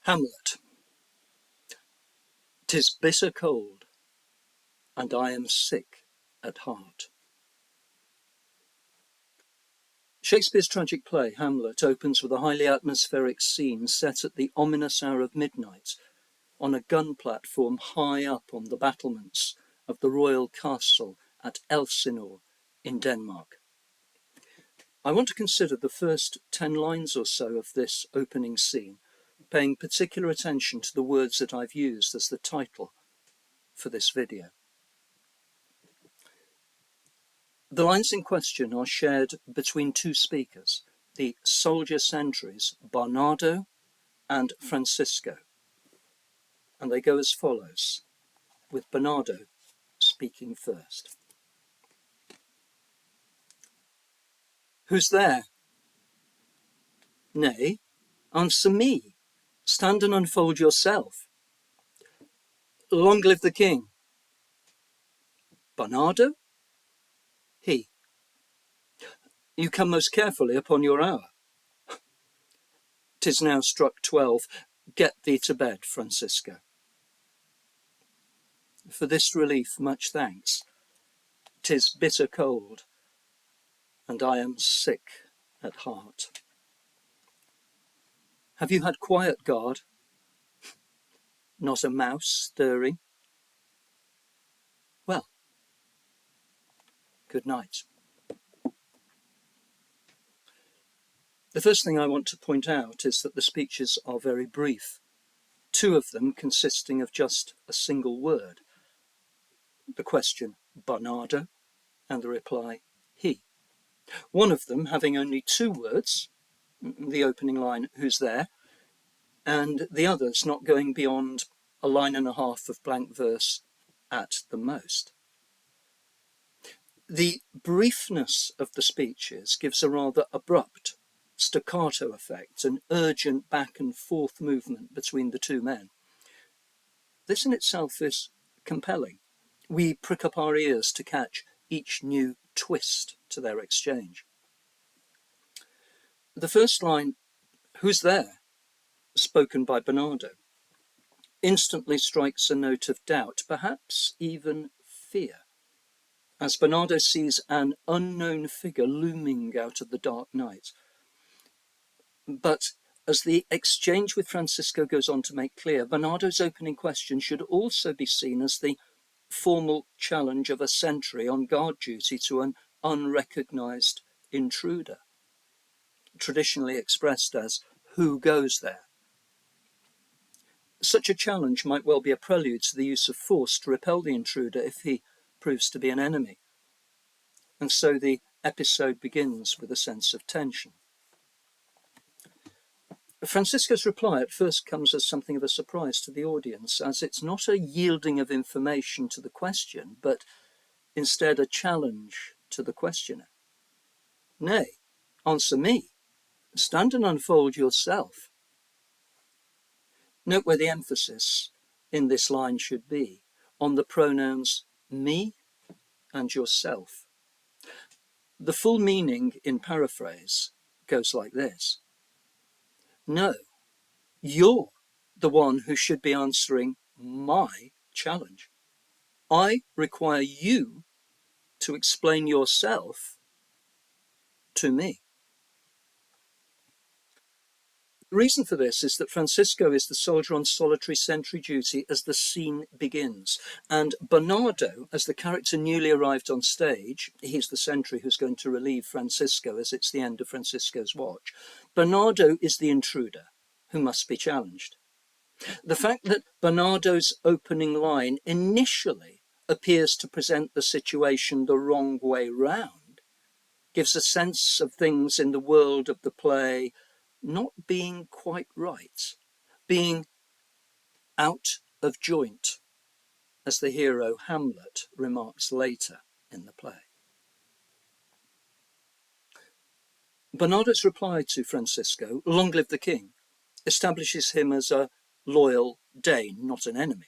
Hamlet. 'Tis bitter cold, and I am sick at heart. Shakespeare's tragic play, Hamlet, opens with a highly atmospheric scene set at the ominous hour of midnight on a gun platform high up on the battlements of the royal castle at Elsinore in Denmark. I want to consider the first 10 lines or so of this opening scene, paying particular attention to the words that I've used as the title for this video. The lines in question are shared between two speakers, the soldier sentries Bernardo and Francisco, and they go as follows, with Bernardo speaking first. Who's there? Nay, answer me. Stand and unfold yourself. Long live the king. Bernardo? He. You come most carefully upon your hour. 'Tis now struck 12. Get thee to bed, Francisco. For this relief much thanks. 'Tis bitter cold, and I am sick at heart. Have you had quiet guard? Not a mouse stirring? Well, good night. The first thing I want to point out is that the speeches are very brief, 2 of them consisting of just a single word. The question, Bernardo, and the reply, he. One of them having only 2 words, the opening line, who's there, and the others not going beyond a line and a half of blank verse at the most. The briefness of the speeches gives a rather abrupt staccato effect, an urgent back and forth movement between the 2 men. This in itself is compelling. We prick up our ears to catch each new twist to their exchange. The first line, who's there, spoken by Bernardo, instantly strikes a note of doubt, perhaps even fear, as Bernardo sees an unknown figure looming out of the dark night. But as the exchange with Francisco goes on to make clear, Bernardo's opening question should also be seen as the formal challenge of a sentry on guard duty to an unrecognised intruder, traditionally expressed as, who goes there? Such a challenge might well be a prelude to the use of force to repel the intruder if he proves to be an enemy. And so the episode begins with a sense of tension. Francisco's reply at first comes as something of a surprise to the audience, as it's not a yielding of information to the question, but instead a challenge to the questioner. Nay, answer me. Stand and unfold yourself. Note where the emphasis in this line should be, on the pronouns me and yourself. The full meaning in paraphrase goes like this. No, you're the one who should be answering my challenge. I require you to explain yourself to me. The reason for this is that Francisco is the soldier on solitary sentry duty as the scene begins, and Bernardo, as the character newly arrived on stage, he's the sentry who's going to relieve Francisco as it's the end of Francisco's watch. Bernardo is the intruder who must be challenged. The fact that Bernardo's opening line initially appears to present the situation the wrong way round gives a sense of things in the world of the play not being quite right, being out of joint, as the hero Hamlet remarks later in the play. Bernardo's reply to Francisco, long live the king, establishes him as a loyal Dane, not an enemy.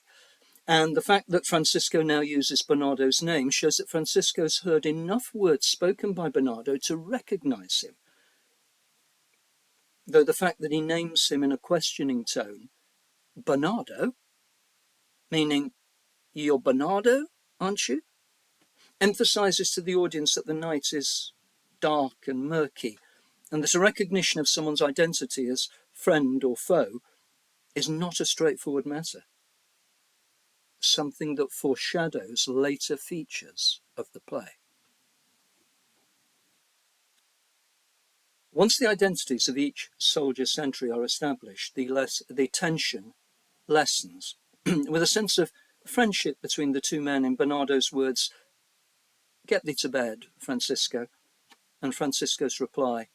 And the fact that Francisco now uses Bernardo's name shows that Francisco's heard enough words spoken by Bernardo to recognise him, though the fact that he names him in a questioning tone Bernardo, meaning you're Bernardo, aren't you? Emphasizes to the audience that the night is dark and murky, and that a recognition of someone's identity as friend or foe is not a straightforward matter, something that foreshadows later features of the play. Once the identities of each soldier sentry are established, the tension lessens, with a sense of friendship between the two men in Bernardo's words, "Get thee to bed, Francisco," and Francisco's reply,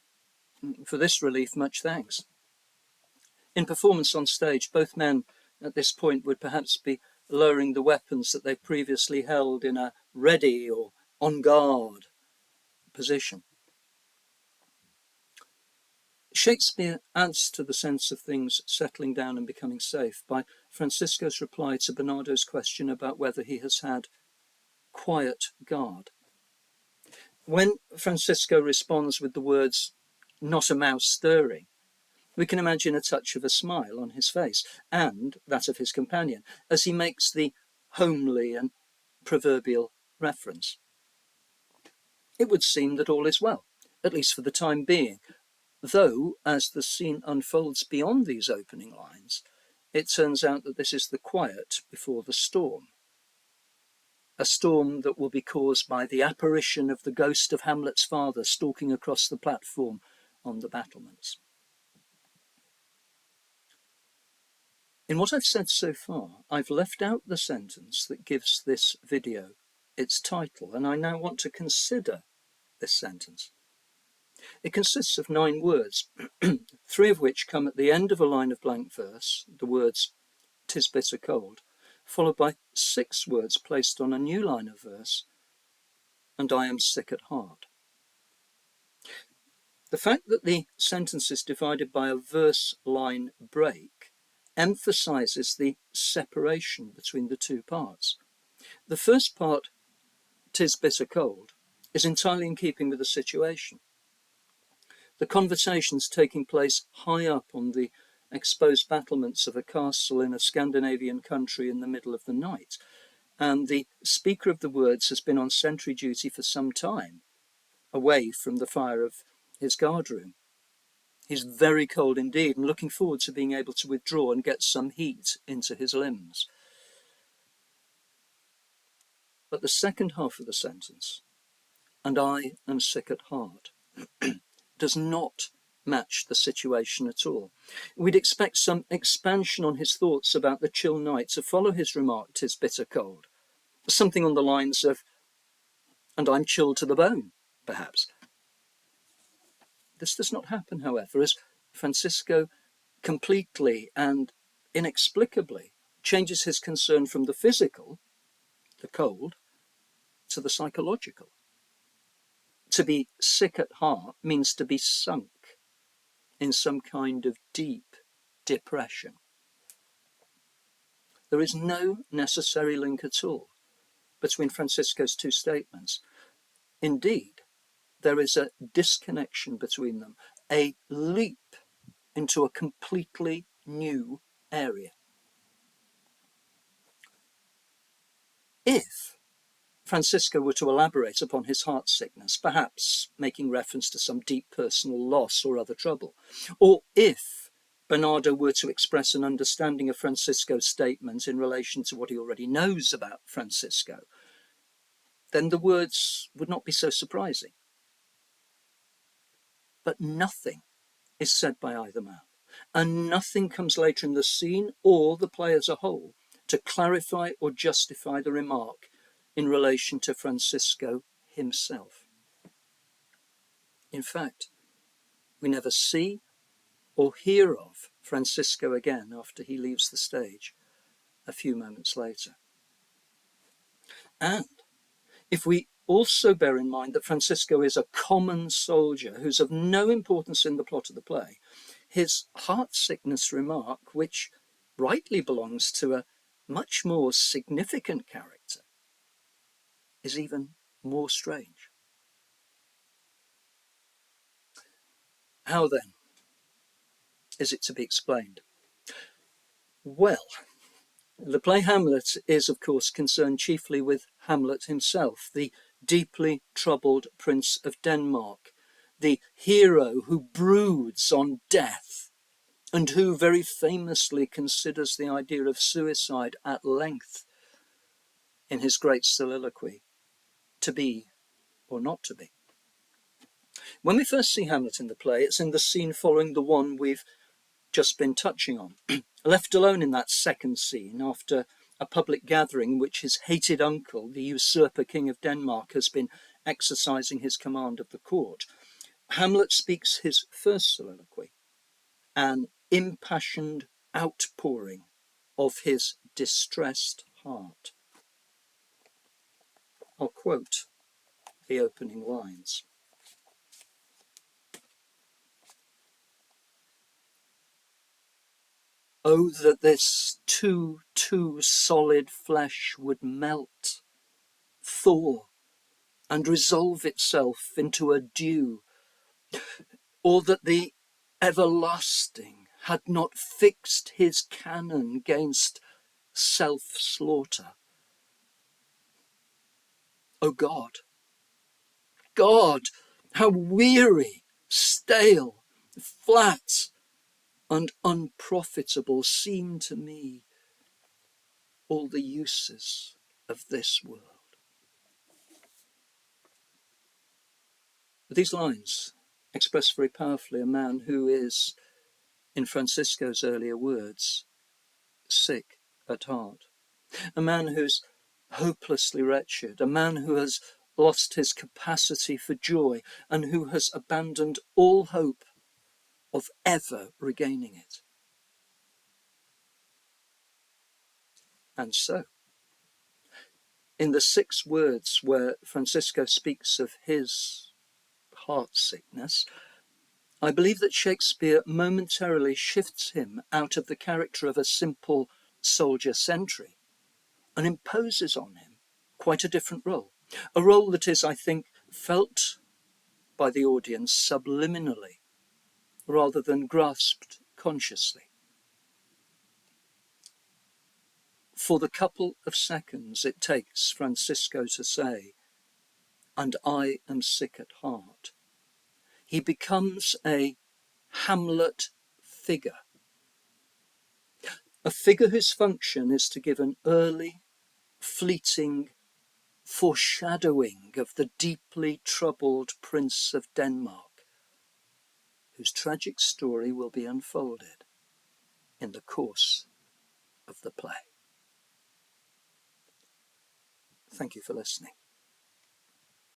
"For this relief, much thanks." In performance on stage, both men at this point would perhaps be lowering the weapons that they previously held in a ready or on guard position. Shakespeare adds to the sense of things settling down and becoming safe by Francisco's reply to Bernardo's question about whether he has had quiet guard. When Francisco responds with the words, "Not a mouse stirring," we can imagine a touch of a smile on his face, and that of his companion, as he makes the homely and proverbial reference. It would seem that all is well, at least for the time being, though, as the scene unfolds beyond these opening lines, it turns out that this is the quiet before the storm. A storm that will be caused by the apparition of the ghost of Hamlet's father stalking across the platform on the battlements. In what I've said so far, I've left out the sentence that gives this video its title, and I now want to consider this sentence. It consists of 9 words, 3 of which come at the end of a line of blank verse, the words, "'Tis bitter cold," followed by 6 words placed on a new line of verse, "and I am sick at heart." The fact that the sentence is divided by a verse line break emphasizes the separation between the 2 parts. The first part, "'Tis bitter cold," is entirely in keeping with the situation. The conversation's taking place high up on the exposed battlements of a castle in a Scandinavian country in the middle of the night, and the speaker of the words has been on sentry duty for some time, away from the fire of his guardroom. He's very cold indeed, and looking forward to being able to withdraw and get some heat into his limbs. But the second half of the sentence, "and I am sick at heart," does not match the situation at all. We'd expect some expansion on his thoughts about the chill night to follow his remark, "'Tis bitter cold." Something on the lines of, "and I'm chilled to the bone," perhaps. This does not happen, however, as Francisco completely and inexplicably changes his concern from the physical, the cold, to the psychological. To be sick at heart means to be sunk in some kind of deep depression. There is no necessary link at all between Francisco's 2 statements. Indeed, there is a disconnection between them, a leap into a completely new area. If Francisco were to elaborate upon his heart sickness, perhaps making reference to some deep personal loss or other trouble, or if Bernardo were to express an understanding of Francisco's statement in relation to what he already knows about Francisco, then the words would not be so surprising. But nothing is said by either man, and nothing comes later in the scene or the play as a whole to clarify or justify the remark in relation to Francisco himself. In fact, we never see or hear of Francisco again after he leaves the stage a few moments later. And if we also bear in mind that Francisco is a common soldier who's of no importance in the plot of the play, his heart sickness remark, which rightly belongs to a much more significant character, is even more strange. How then is it to be explained? Well, the play Hamlet is, of course, concerned chiefly with Hamlet himself, the deeply troubled Prince of Denmark, the hero who broods on death and who very famously considers the idea of suicide at length in his great soliloquy, to be or not to be. When we first see Hamlet in the play, it's in the scene following the one we've just been touching on. Left alone in that second scene after a public gathering in which his hated uncle, the usurper king of Denmark, has been exercising his command of the court, Hamlet speaks his first soliloquy, an impassioned outpouring of his distressed heart. I'll quote the opening lines. Oh, that this too solid flesh would melt, thaw, and resolve itself into a dew, or that the everlasting had not fixed his cannon gainst self-slaughter. O God, God, how weary, stale, flat, and unprofitable seem to me all the uses of this world. These lines express very powerfully a man who is, in Francisco's earlier words, sick at heart, a man who's hopelessly wretched, a man who has lost his capacity for joy and who has abandoned all hope of ever regaining it. And so, in the 6 words where Francisco speaks of his heart sickness, I believe that Shakespeare momentarily shifts him out of the character of a simple soldier sentry and imposes on him quite a different role. A role that is, I think, felt by the audience subliminally rather than grasped consciously. For the couple of seconds it takes Francisco to say, "And I am sick at heart," he becomes a Hamlet figure. A figure whose function is to give an early, fleeting foreshadowing of the deeply troubled Prince of Denmark, whose tragic story will be unfolded in the course of the play. Thank you for listening.